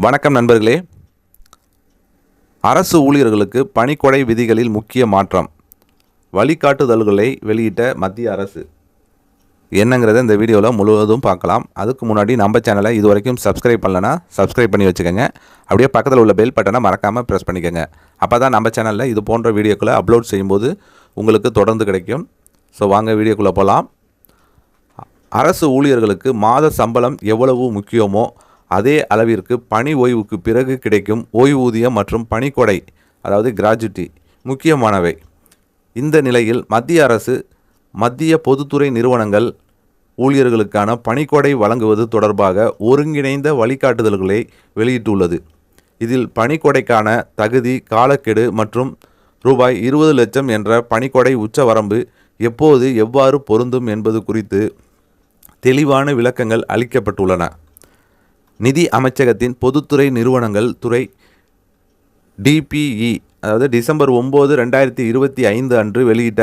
வணக்கம் நண்பர்களே. அரசு ஊழியர்களுக்கு பணிக்கொடை விதிகளில் முக்கிய மாற்றம், வழிகாட்டுதல்களை வெளியிட்ட மத்திய அரசு என்னங்கிறத இந்த வீடியோவில் முழுவதும் பார்க்கலாம். அதுக்கு முன்னாடி நம்ம சேனலை இது வரைக்கும் சப்ஸ்கிரைப் பண்ணலன்னா சப்ஸ்கிரைப் பண்ணி வச்சுக்கோங்க. அப்படியே பக்கத்தில் உள்ள பெல் பட்டனை மறக்காமல் ப்ரெஸ் பண்ணிக்கோங்க. அப்போ தான் நம்ம சேனலில் இது போன்ற வீடியோக்களை அப்லோட் செய்யும்போது உங்களுக்கு தொடர்ந்து கிடைக்கும். ஸோ வாங்க வீடியோக்குள்ளே போகலாம். அரசு ஊழியர்களுக்கு மாத சம்பளம் எவ்வளவு முக்கியமோ அதே அளவிற்கு பணி ஓய்வுக்கு பிறகு கிடைக்கும் ஓய்வூதியம் மற்றும் பணிக்கொடை, அதாவது கிராஜுவிட்டி முக்கியமானவை. இந்த நிலையில் மத்திய அரசு மத்திய பொதுத்துறை நிறுவனங்கள் ஊழியர்களுக்கான பணிக்கொடை வழங்குவது தொடர்பாக ஒருங்கிணைந்த வழிகாட்டுதல்களை வெளியிட்டுள்ளது. இதில் பணிக்கொடைக்கான தகுதி, காலக்கெடு மற்றும் ரூபாய் 20 லட்சம் என்ற பணிக்கொடை உச்சவரம்பு எப்போது எவ்வாறு பொருந்தும் என்பது குறித்து தெளிவான விளக்கங்கள் அளிக்கப்பட்டுள்ளன. நிதி அமைச்சகத்தின் பொதுத்துறை நிறுவனங்கள் துறை DPE, அதாவது டிசம்பர் 9, 2025 அன்று வெளியிட்ட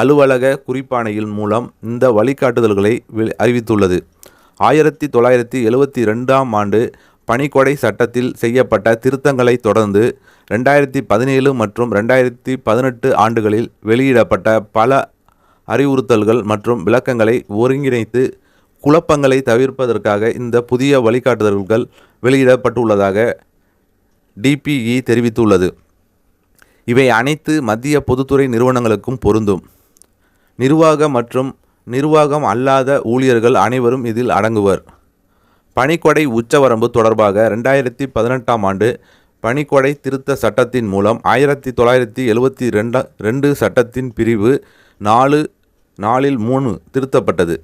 அலுவலக குறிப்பாணையின் மூலம் இந்த வழிகாட்டுதல்களை அறிவித்துள்ளது. 1972ஆம் ஆண்டு பணிக்கொடை சட்டத்தில் செய்யப்பட்ட திருத்தங்களை தொடர்ந்து 2017 மற்றும் 2018 ஆண்டுகளில் வெளியிடப்பட்ட பல அறிவுறுத்தல்கள் மற்றும் விளக்கங்களை ஒருங்கிணைத்து குழப்பங்களை தவிர்ப்பதற்காக இந்த புதிய வழிகாட்டுதல்கள் வெளியிடப்பட்டுள்ளதாக DPE தெரிவித்துள்ளது. இவை அனைத்து மத்திய பொதுத்துறை நிறுவனங்களுக்கும் பொருந்தும். நிர்வாக மற்றும் நிர்வாகம் அல்லாத ஊழியர்கள் அனைவரும் இதில் அடங்குவர். பணிக்கொடை உச்சவரம்பு தொடர்பாக 2018ஆம் ஆண்டு பணிக்கொடை திருத்த சட்டத்தின் மூலம் 1972 சட்டத்தின் பிரிவு 4(3) திருத்தப்பட்டது.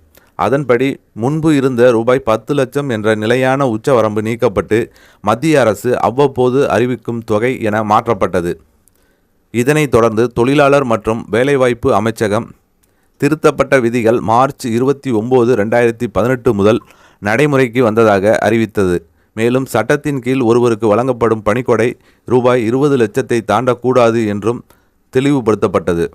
அதன்படி முன்பு இருந்த ரூபாய் 10 லட்சம் என்ற நிலையான உச்சவரம்பு நீக்கப்பட்டு மத்திய அரசு அவ்வப்போது அறிவிக்கும் தொகை என மாற்றப்பட்டது. இதனைத் தொடர்ந்து தொழிலாளர் மற்றும் வேலைவாய்ப்பு அமைச்சகம் திருத்தப்பட்ட விதிகள் மார்ச் 29, 2018 முதல் நடைமுறைக்கு வந்ததாக அறிவித்தது. மேலும் சட்டத்தின் கீழ் ஒருவருக்கு வழங்கப்படும் பணிக்கொடை ரூபாய் 20 லட்சத்தை தாண்டக்கூடாது என்றும் தெளிவுபடுத்தப்பட்டது.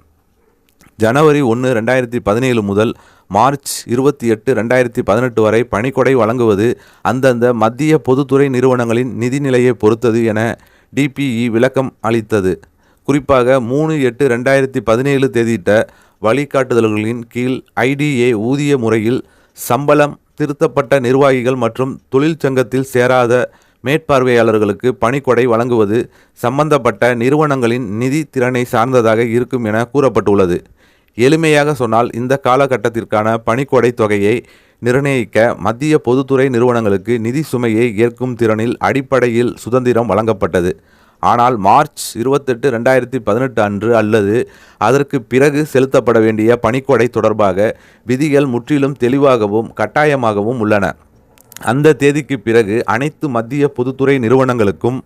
ஜனவரி 1, 2017 முதல் மார்ச் 28, 2018 வரை பணிக்கொடை வழங்குவது அந்தந்த மத்திய பொதுத்துறை நிறுவனங்களின் நிதிநிலையை பொறுத்தது என DPE விளக்கம் அளித்தது. குறிப்பாக 3/8/2017 தேதியிட்ட வழிகாட்டுதல்களின் கீழ் IDA ஊதிய முறையில் சம்பளம் திருத்தப்பட்ட நிர்வாகிகள் மற்றும் தொழிற்சங்கத்தில் சேராத மேற்பார்வையாளர்களுக்கு பணிக்கொடை வழங்குவது சம்பந்தப்பட்ட நிறுவனங்களின் நிதி திறனை சார்ந்ததாக இருக்கும் என கூறப்பட்டுள்ளது. எளிமையாக சொன்னால், இந்த காலகட்டத்திற்கான பணிக்கொடை தொகையை நிர்ணயிக்க மத்திய பொதுத்துறை நிறுவனங்களுக்கு நிதி சுமையை ஏற்கும் திறனில் அடிப்படையில் சுதந்திரம் வழங்கப்பட்டது. ஆனால் மார்ச் 28, 2018 அன்று அல்லது அதற்கு பிறகு செலுத்தப்பட வேண்டிய பணிக்கொடை தொடர்பாக விதிகள் முற்றிலும் தெளிவாகவும் கட்டாயமாகவும் உள்ளன. அந்த தேதிக்கு பிறகு அனைத்து மத்திய பொதுத்துறை நிறுவனங்களுக்கும்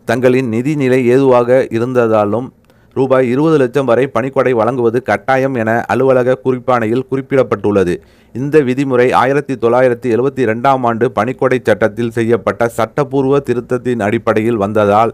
தங்களின் நிதி நிலை ஏதுவாக இருந்ததாலும் ரூபாய் 20 லட்சம் வரை பணிக்கொடை வழங்குவது கட்டாயம் என அலுவலக குறிப்பாணையில் குறிப்பிடப்பட்டுள்ளது. இந்த விதிமுறை 1972ஆம் ஆண்டு பணிக்கொடை சட்டத்தில் செய்யப்பட்ட சட்டப்பூர்வ திருத்தத்தின் அடிப்படையில் வந்ததால்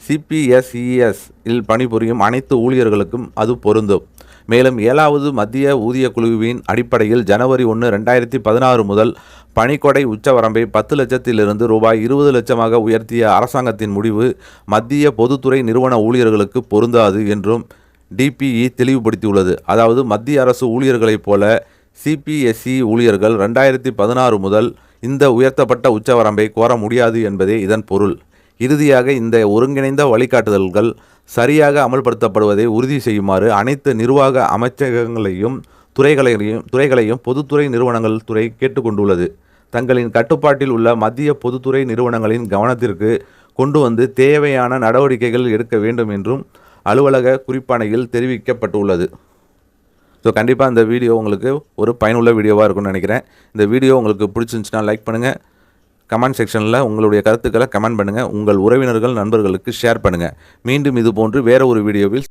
CPSES இல் பணிபுரியும் அனைத்து ஊழியர்களுக்கும் அது பொருந்தும். மேலும் 7வது மத்திய ஊதிய குழுவின் அடிப்படையில் ஜனவரி 1, 2016 முதல் பணிக்கொடை உச்சவரம்பை 10 லட்சத்திலிருந்து ரூபாய் 20 லட்சமாக உயர்த்திய அரசாங்கத்தின் முடிவு மத்திய பொதுத்துறை நிறுவன ஊழியர்களுக்கு பொருந்தாது என்றும் DPE தெளிவுபடுத்தியுள்ளது. அதாவது மத்திய அரசு ஊழியர்களைப் போல CPSE ஊழியர்கள் 2016 முதல் இந்த உயர்த்தப்பட்ட உச்சவரம்பை கோர முடியாது என்பதே இதன் பொருள். இறுதியாக இந்த ஒருங்கிணைந்த வழிகாட்டுதல்கள் சரியாக அமல்படுத்தப்படுவதை உறுதி செய்யுமாறு அனைத்து நிர்வாக அமைச்சகங்களையும் துறைகளையும் பொதுத்துறை நிறுவனங்கள் துறை கேட்டுக்கொண்டுள்ளது. தங்களின் கட்டுப்பாட்டில் உள்ள மத்திய பொதுத்துறை நிறுவனங்களின் கவனத்திற்கு கொண்டு வந்து தேவையான நடவடிக்கைகள் எடுக்க வேண்டும் என்றும் அலுவலக குறிப்பாணையில் தெரிவிக்கப்பட்டுள்ளது. ஸோ கண்டிப்பாக இந்த வீடியோ உங்களுக்கு ஒரு பயனுள்ள வீடியோவாக இருக்கும்னு நினைக்கிறேன். இந்த வீடியோ உங்களுக்கு பிடிச்சிருந்துச்சுன்னா லைக் பண்ணுங்கள். கமெண்ட் செக்ஷனில் உங்களுடைய கருத்துக்களை கமெண்ட் பண்ணுங்கள். உங்கள் உறவினர்கள், நண்பர்களுக்கு ஷேர் பண்ணுங்கள். மீண்டும் இது போன்று வேறு ஒரு வீடியோவில்